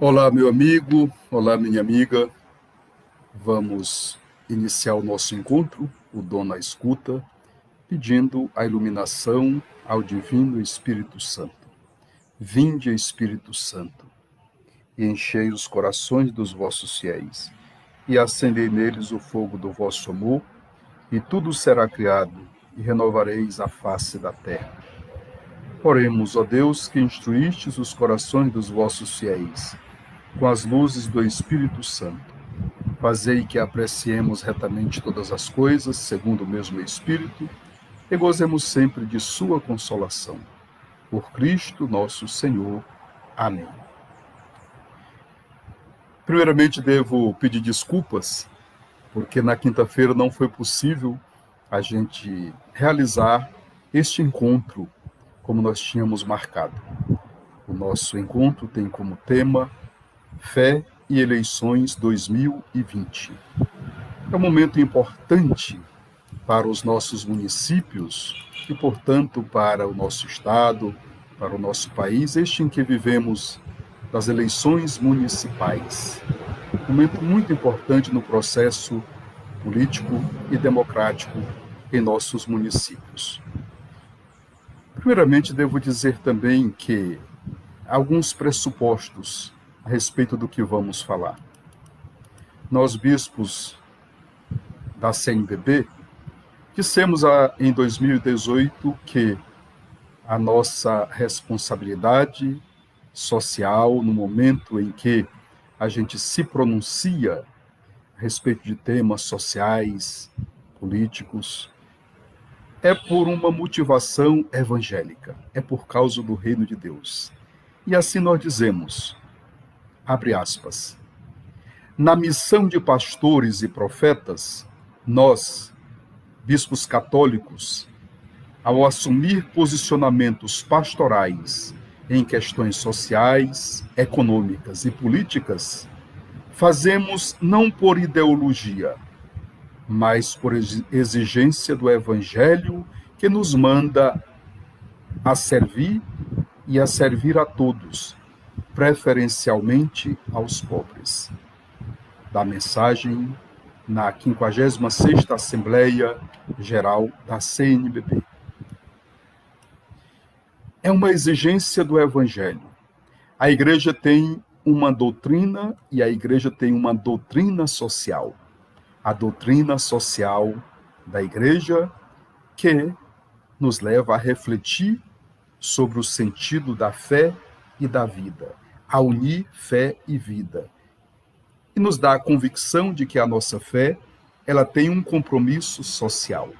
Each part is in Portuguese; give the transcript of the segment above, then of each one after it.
Olá, meu amigo, olá, minha amiga. Vamos iniciar o nosso encontro, o Dom na Escuta, pedindo a iluminação ao Divino Espírito Santo. Vinde, Espírito Santo, e enchei os corações dos vossos fiéis, e acendei neles o fogo do vosso amor, e tudo será criado, e renovareis a face da terra. Oremos, ó Deus, que instruístes os corações dos vossos fiéis, com as luzes do Espírito Santo. Fazei que apreciemos retamente todas as coisas, segundo o mesmo Espírito, e gozemos sempre de sua consolação. Por Cristo nosso Senhor. Amém. Primeiramente, devo pedir desculpas, porque na quinta-feira não foi possível a gente realizar este encontro como nós tínhamos marcado. O nosso encontro tem como tema Fé e Eleições 2020. É um momento importante para os nossos municípios e, portanto, para o nosso estado, para o nosso país, este em que vivemos das eleições municipais. Um momento muito importante no processo político e democrático em nossos municípios. Primeiramente, devo dizer também que alguns pressupostos a respeito do que vamos falar. Nós, bispos da CNBB, dissemos em 2018 que a nossa responsabilidade social, no momento em que a gente se pronuncia a respeito de temas sociais, políticos, é por uma motivação evangélica, é por causa do reino de Deus. E assim nós dizemos, abre aspas, na missão de pastores e profetas, nós, bispos católicos, ao assumir posicionamentos pastorais em questões sociais, econômicas e políticas, fazemos não por ideologia, mas por exigência do Evangelho que nos manda a servir e a servir a todos, preferencialmente aos pobres. Da mensagem na 56ª Assembleia Geral da CNBB. É uma exigência do Evangelho. A Igreja tem uma doutrina e a Igreja tem uma doutrina social. A doutrina social da Igreja que nos leva a refletir sobre o sentido da fé e da vida, a unir fé e vida. E nos dá a convicção de que a nossa fé, ela tem um compromisso social.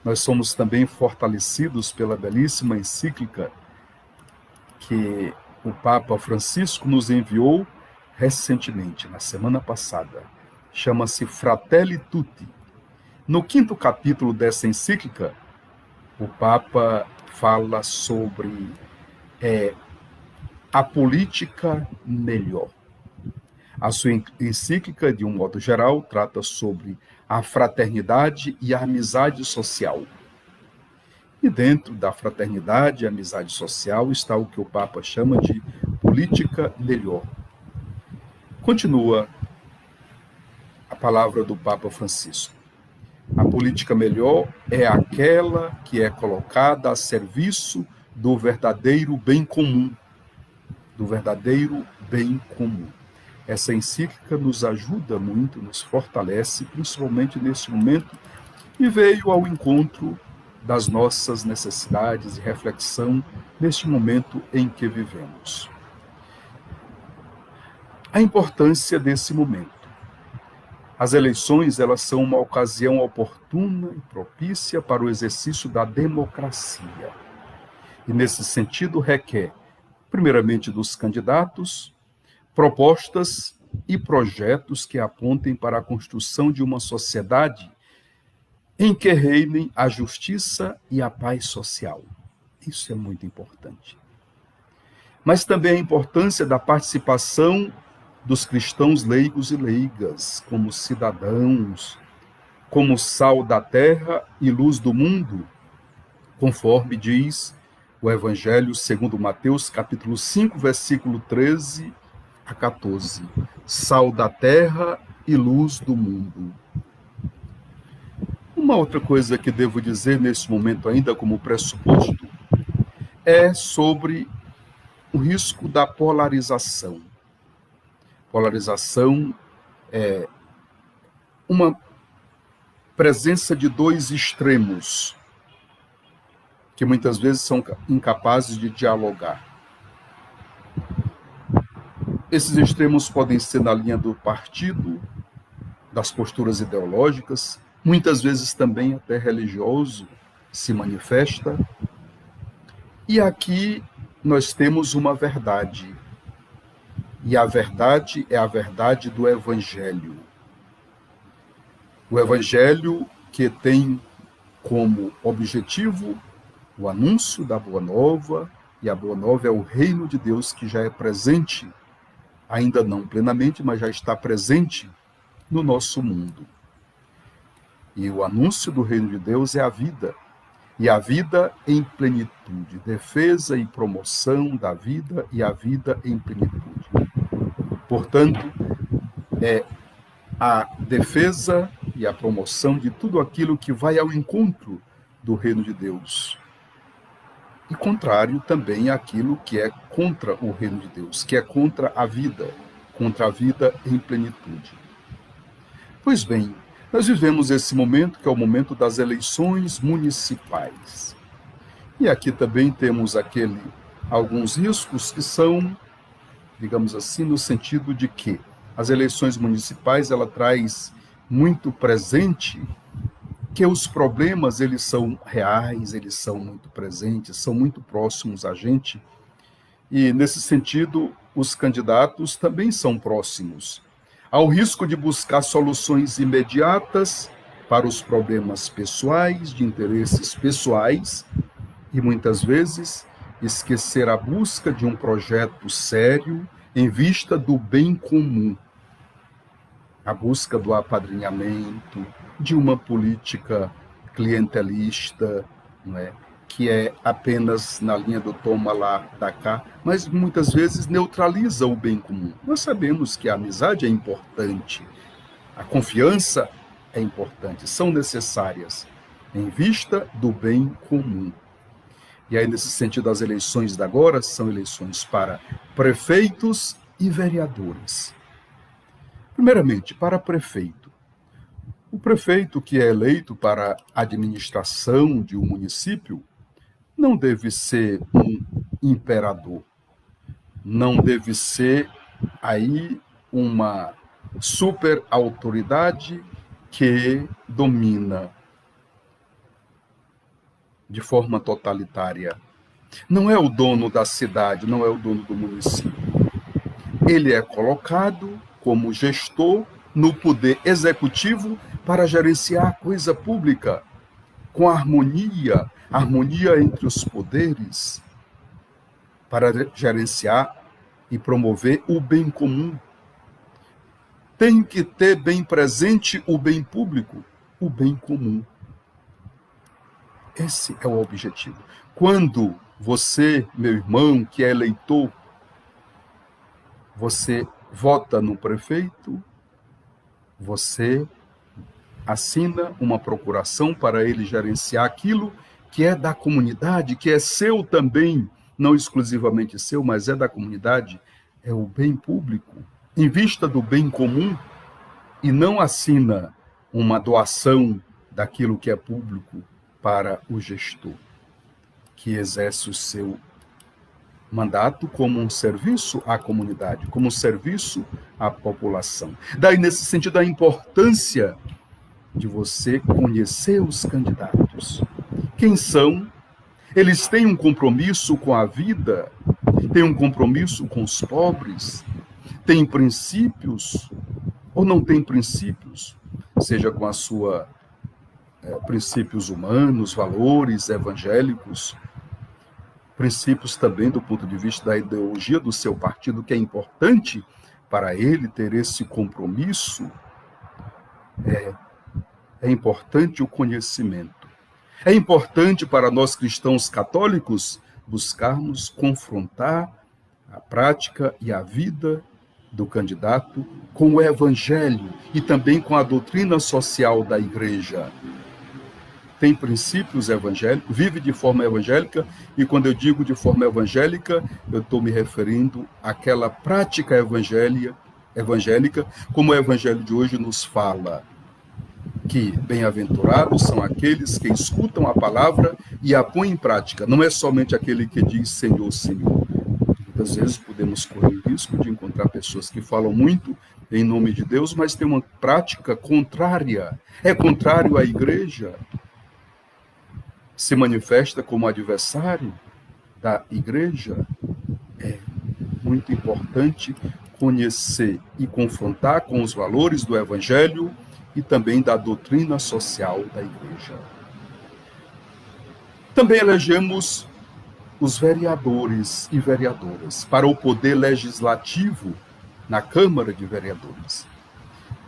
Nós somos também fortalecidos pela belíssima encíclica que o Papa Francisco nos enviou recentemente, na semana passada. Chama-se Fratelli Tutti. No 5º capítulo dessa encíclica, o Papa fala sobre a política melhor. A sua encíclica, de um modo geral, trata sobre a fraternidade e a amizade social. E dentro da fraternidade e amizade social está o que o Papa chama de política melhor. Continua a palavra do Papa Francisco. A política melhor é aquela que é colocada a serviço do verdadeiro bem comum. Do verdadeiro bem comum. Essa encíclica nos ajuda muito, nos fortalece, principalmente nesse momento, e veio ao encontro das nossas necessidades e reflexão neste momento em que vivemos. A importância desse momento. As eleições, elas são uma ocasião oportuna e propícia para o exercício da democracia. E nesse sentido requer, primeiramente dos candidatos, propostas e projetos que apontem para a construção de uma sociedade em que reinem a justiça e a paz social. Isso é muito importante. Mas também a importância da participação dos cristãos leigos e leigas, como cidadãos, como sal da terra e luz do mundo, conforme diz o Evangelho segundo Mateus, capítulo 5, versículo 13 a 14. Sal da terra e luz do mundo. Uma outra coisa que devo dizer nesse momento ainda como pressuposto é sobre o risco da polarização. Polarização é uma presença de dois extremos que muitas vezes são incapazes de dialogar. Esses extremos podem ser na linha do partido, das posturas ideológicas, muitas vezes também até religioso se manifesta. E aqui nós temos uma verdade. E a verdade é a verdade do Evangelho. O Evangelho que tem como objetivo o anúncio da Boa Nova, e a Boa Nova é o reino de Deus que já é presente, ainda não plenamente, mas já está presente no nosso mundo. E o anúncio do reino de Deus é a vida, e a vida em plenitude, defesa e promoção da vida e a vida em plenitude. Portanto, é a defesa e a promoção de tudo aquilo que vai ao encontro do reino de Deus. E contrário também àquilo que é contra o reino de Deus, que é contra a vida em plenitude. Pois bem, nós vivemos esse momento que é o momento das eleições municipais. E aqui também temos alguns riscos que são, digamos assim, no sentido de que as eleições municipais, ela traz muito presente que os problemas, eles são reais, eles são muito presentes, são muito próximos a gente, e nesse sentido, os candidatos também são próximos. Há o risco de buscar soluções imediatas para os problemas pessoais, de interesses pessoais, e muitas vezes esquecer a busca de um projeto sério em vista do bem comum. A busca do apadrinhamento, de uma política clientelista, não é? Que é apenas na linha do toma lá, dá cá, mas muitas vezes neutraliza o bem comum. Nós sabemos que a amizade é importante, a confiança é importante, são necessárias em vista do bem comum. E aí, nesse sentido, as eleições de agora são eleições para prefeitos e vereadores. Primeiramente, para prefeito. O prefeito que é eleito para a administração de um município não deve ser um imperador, não deve ser aí uma super autoridade que domina de forma totalitária. Não é o dono da cidade, não é o dono do município. Ele é colocado como gestor no poder executivo para gerenciar a coisa pública, com harmonia entre os poderes, para gerenciar e promover o bem comum. Tem que ter bem presente o bem público, o bem comum. Esse é o objetivo. Quando você, meu irmão, que é eleitor, você vota no prefeito, você assina uma procuração para ele gerenciar aquilo que é da comunidade, que é seu também, não exclusivamente seu, mas é da comunidade, é o bem público, em vista do bem comum, e não assina uma doação daquilo que é público para o gestor, que exerce o seu mandato como um serviço à comunidade, como um serviço à população. Daí, nesse sentido, a importância de você conhecer os candidatos. Quem são? Eles têm um compromisso com a vida? Têm um compromisso com os pobres? Têm princípios ou não têm princípios? Seja com a sua princípios humanos, valores evangélicos, princípios também do ponto de vista da ideologia do seu partido, que é importante para ele ter esse compromisso. É importante o conhecimento. É importante para nós cristãos católicos buscarmos confrontar a prática e a vida do candidato com o evangelho e também com a doutrina social da igreja. Tem princípios evangélicos, vive de forma evangélica, e quando eu digo de forma evangélica, eu estou me referindo àquela prática evangélica, como o evangelho de hoje nos fala, que bem-aventurados são aqueles que escutam a palavra e a põem em prática. Não é somente aquele que diz Senhor, Senhor. Muitas vezes podemos correr o risco de encontrar pessoas que falam muito em nome de Deus, mas tem uma prática contrária. É contrário à igreja. Se manifesta como adversário da igreja. É muito importante conhecer e confrontar com os valores do evangelho e também da doutrina social da igreja. Também elegemos os vereadores e vereadoras para o poder legislativo na Câmara de Vereadores.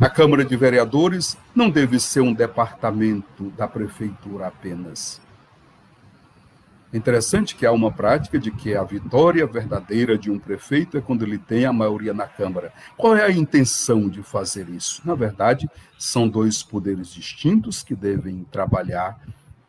A Câmara de Vereadores não deve ser um departamento da prefeitura apenas. É interessante que há uma prática de que a vitória verdadeira de um prefeito é quando ele tem a maioria na Câmara. Qual é a intenção de fazer isso? Na verdade, são dois poderes distintos que devem trabalhar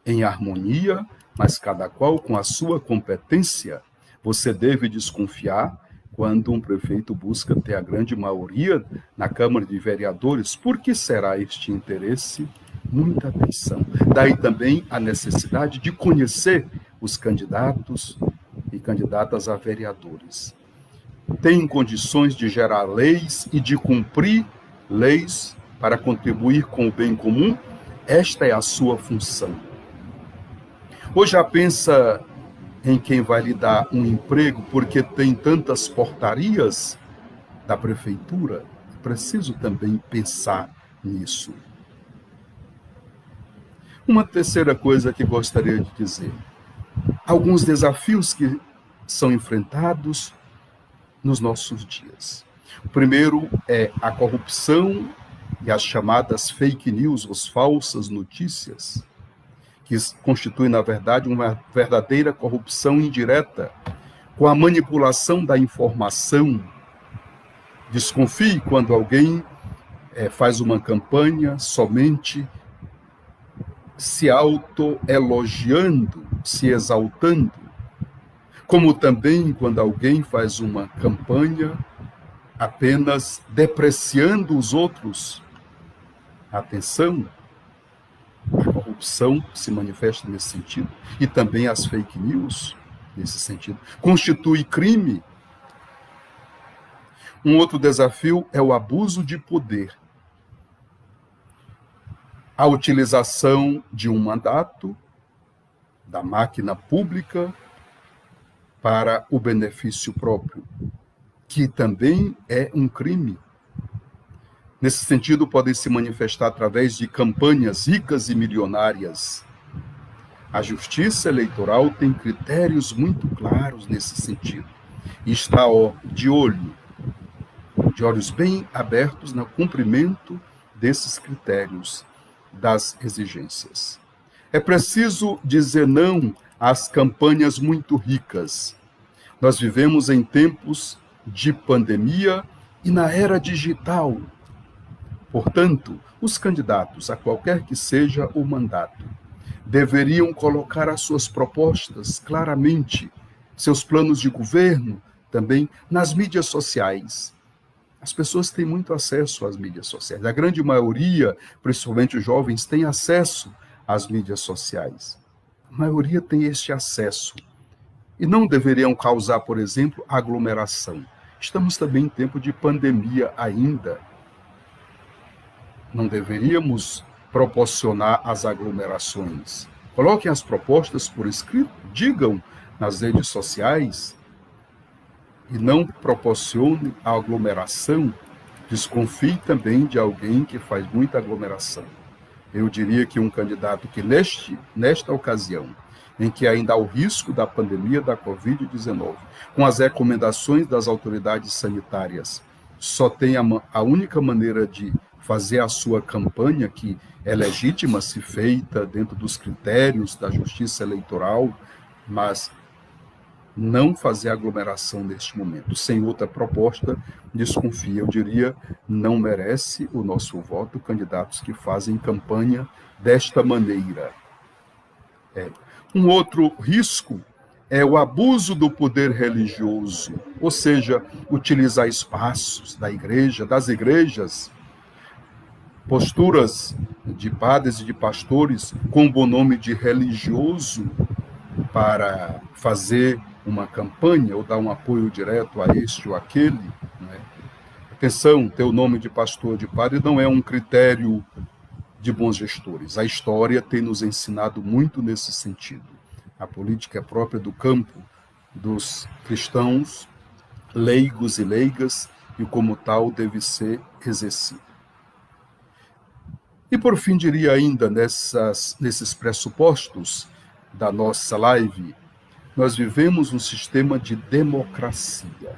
em harmonia, mas cada qual com a sua competência. Você deve desconfiar quando um prefeito busca ter a grande maioria na Câmara de Vereadores. Por que será este interesse? Muita atenção. Daí também a necessidade de conhecer os candidatos e candidatas a vereadores. Tem condições de gerar leis e de cumprir leis para contribuir com o bem comum? Esta é a sua função. Ou já pensa em quem vai lhe dar um emprego porque tem tantas portarias da prefeitura? É preciso também pensar nisso. Uma terceira coisa que gostaria de dizer. Alguns desafios que são enfrentados nos nossos dias. O primeiro é a corrupção e as chamadas fake news, as falsas notícias, que constituem, na verdade, uma verdadeira corrupção indireta, com a manipulação da informação. Desconfie quando alguém faz uma campanha somente se autoelogiando, se exaltando, como também quando alguém faz uma campanha apenas depreciando os outros. Atenção, a corrupção se manifesta nesse sentido, e também as fake news nesse sentido. Constitui crime. Um outro desafio é o abuso de poder. A utilização de um mandato da máquina pública para o benefício próprio, que também é um crime. Nesse sentido, podem se manifestar através de campanhas ricas e milionárias. A Justiça Eleitoral tem critérios muito claros nesse sentido. E está de olhos bem abertos no cumprimento desses critérios, das exigências. É preciso dizer não às campanhas muito ricas. Nós vivemos em tempos de pandemia e na era digital. Portanto, os candidatos, a qualquer que seja o mandato, deveriam colocar as suas propostas claramente, seus planos de governo também nas mídias sociais. As pessoas têm muito acesso às mídias sociais. A grande maioria, principalmente os jovens, tem acesso às mídias sociais. A maioria tem este acesso. E não deveriam causar, por exemplo, aglomeração. Estamos também em tempo de pandemia ainda. Não deveríamos proporcionar as aglomerações. Coloquem as propostas por escrito, digam nas redes sociais, e não proporcione a aglomeração. Desconfie também de alguém que faz muita aglomeração. Eu diria que um candidato que nesta ocasião, em que ainda há o risco da pandemia da Covid-19, com as recomendações das autoridades sanitárias, só tem a única maneira de fazer a sua campanha, que é legítima se feita dentro dos critérios da Justiça Eleitoral, mas não fazer aglomeração neste momento. Sem outra proposta, desconfia, eu diria, não merece o nosso voto candidatos que fazem campanha desta maneira. Um outro risco é o abuso do poder religioso, ou seja, utilizar espaços da igreja, das igrejas, posturas de padres e de pastores com o bom nome de religioso para fazer uma campanha ou dar um apoio direto a este ou aquele. Né? Atenção, ter o nome de pastor, de padre não é um critério de bons gestores. A história tem nos ensinado muito nesse sentido. A política é própria do campo dos cristãos, leigos e leigas, e como tal deve ser exercida. E por fim, diria ainda, nesses pressupostos da nossa live, nós vivemos um sistema de democracia,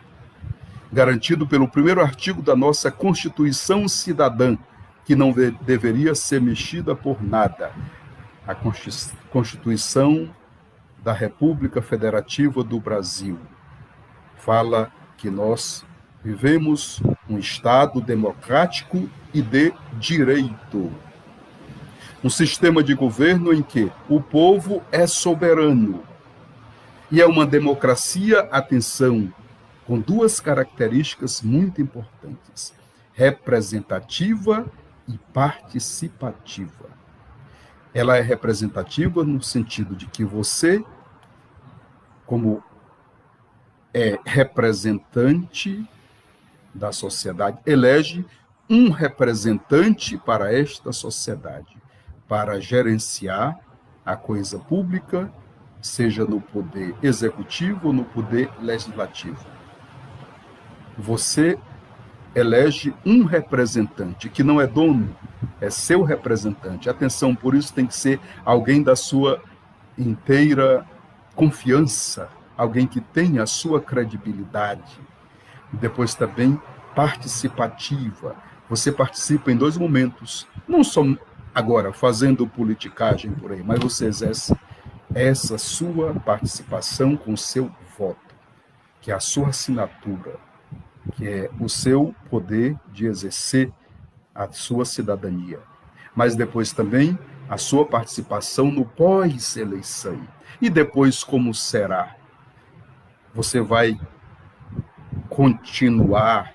garantido pelo primeiro artigo da nossa Constituição Cidadã, que não deveria ser mexida por nada. A Constituição da República Federativa do Brasil fala que nós vivemos um Estado democrático e de direito. Um sistema de governo em que o povo é soberano. E é uma democracia, atenção, com duas características muito importantes: representativa e participativa. Ela é representativa no sentido de que você, como representante da sociedade, elege um representante para esta sociedade, para gerenciar a coisa pública, seja no poder executivo ou no poder legislativo. Você elege um representante, que não é dono, é seu representante. Atenção, por isso tem que ser alguém da sua inteira confiança, alguém que tenha a sua credibilidade. Depois também participativa. Você participa em dois momentos, não só agora fazendo politicagem por aí, mas você exerce essa sua participação com o seu voto, que é a sua assinatura, que é o seu poder de exercer a sua cidadania. Mas depois também a sua participação no pós-eleição. E depois como será? Você vai continuar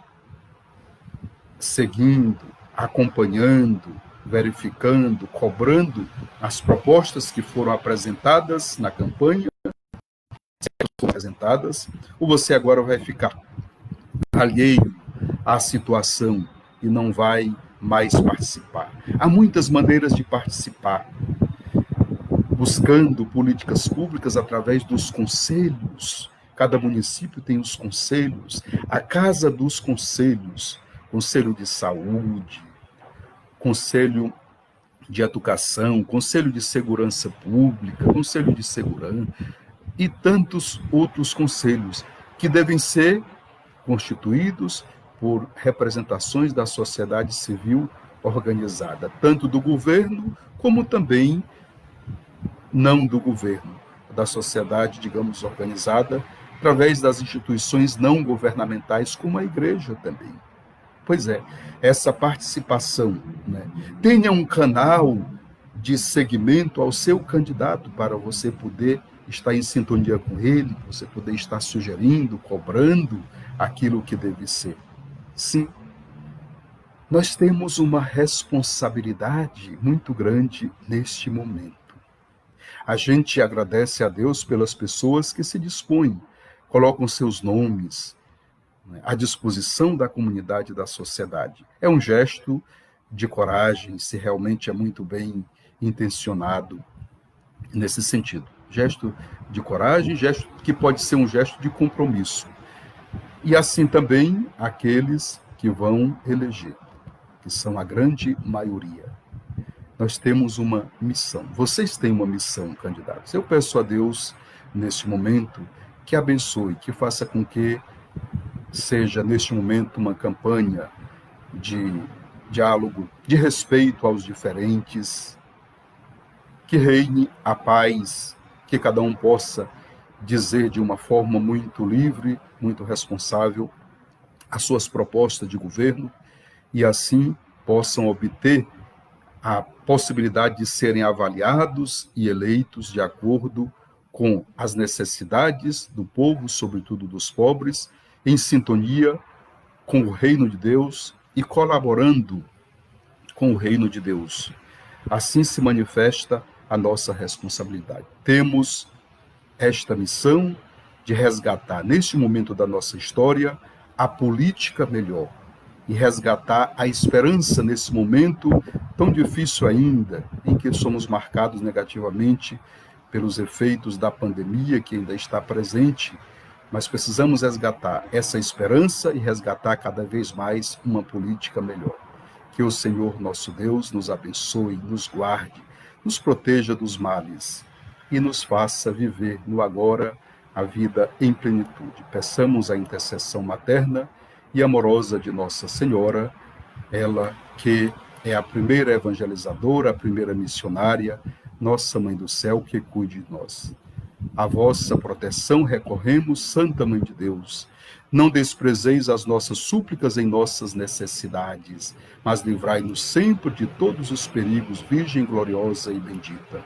seguindo, acompanhando, verificando, cobrando as propostas que foram apresentadas na campanha, ou você agora vai ficar alheio à situação e não vai mais participar? Há muitas maneiras de participar, buscando políticas públicas através dos conselhos. Cada município tem os conselhos, a Casa dos Conselhos, Conselho de Saúde, Conselho de Educação, Conselho de Segurança Pública, Conselho de Segurança e tantos outros conselhos que devem ser constituídos por representações da sociedade civil organizada, tanto do governo como também não do governo, da sociedade, digamos, organizada, através das instituições não governamentais, como a igreja também. Pois é, essa participação, né? Tenha um canal de seguimento ao seu candidato para você poder estar em sintonia com ele, você poder estar sugerindo, cobrando aquilo que deve ser. Sim, nós temos uma responsabilidade muito grande neste momento. A gente agradece a Deus pelas pessoas que se dispõem, colocam seus nomes à disposição da comunidade e da sociedade. É um gesto de coragem, se realmente é muito bem intencionado nesse sentido. Gesto de coragem, gesto que pode ser um gesto de compromisso. E assim também aqueles que vão eleger, que são a grande maioria. Nós temos uma missão. Vocês têm uma missão, candidatos. Eu peço a Deus, neste momento, que abençoe, que faça com que seja, neste momento, uma campanha de diálogo, de respeito aos diferentes, que reine a paz, que cada um possa dizer de uma forma muito livre, muito responsável, as suas propostas de governo e assim possam obter a possibilidade de serem avaliados e eleitos de acordo com as necessidades do povo, sobretudo dos pobres, em sintonia com o reino de Deus e colaborando com o reino de Deus. Assim se manifesta a nossa responsabilidade. Temos esta missão de resgatar, neste momento da nossa história, a política melhor e resgatar a esperança nesse momento tão difícil ainda, em que somos marcados negativamente pelos efeitos da pandemia que ainda está presente, mas precisamos resgatar essa esperança e resgatar cada vez mais uma política melhor. Que o Senhor nosso Deus nos abençoe, nos guarde, nos proteja dos males e nos faça viver no agora a vida em plenitude. Peçamos a intercessão materna e amorosa de Nossa Senhora, ela que é a primeira evangelizadora, a primeira missionária, nossa Mãe do Céu, que cuide de nós. A vossa proteção recorremos, Santa Mãe de Deus. Não desprezeis as nossas súplicas em nossas necessidades, mas livrai-nos sempre de todos os perigos, Virgem gloriosa e bendita.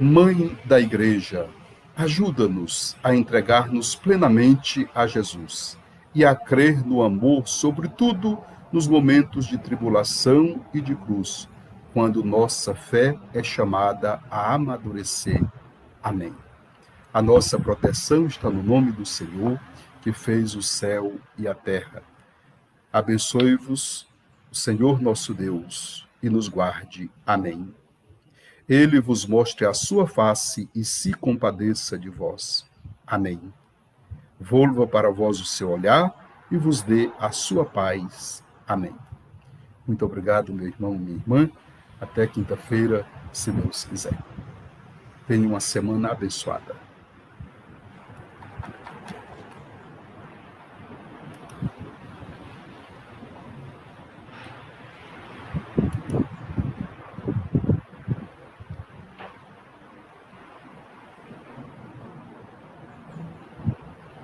Mãe da Igreja, ajuda-nos a entregar-nos plenamente a Jesus e a crer no amor, sobretudo nos momentos de tribulação e de cruz, quando nossa fé é chamada a amadurecer. Amém. A nossa proteção está no nome do Senhor, que fez o céu e a terra. Abençoe-vos o Senhor nosso Deus e nos guarde. Amém. Ele vos mostre a sua face e se compadeça de vós. Amém. Volva para vós o seu olhar e vos dê a sua paz. Amém. Muito obrigado, meu irmão, minha irmã. Até quinta-feira, se Deus quiser. Tenha uma semana abençoada.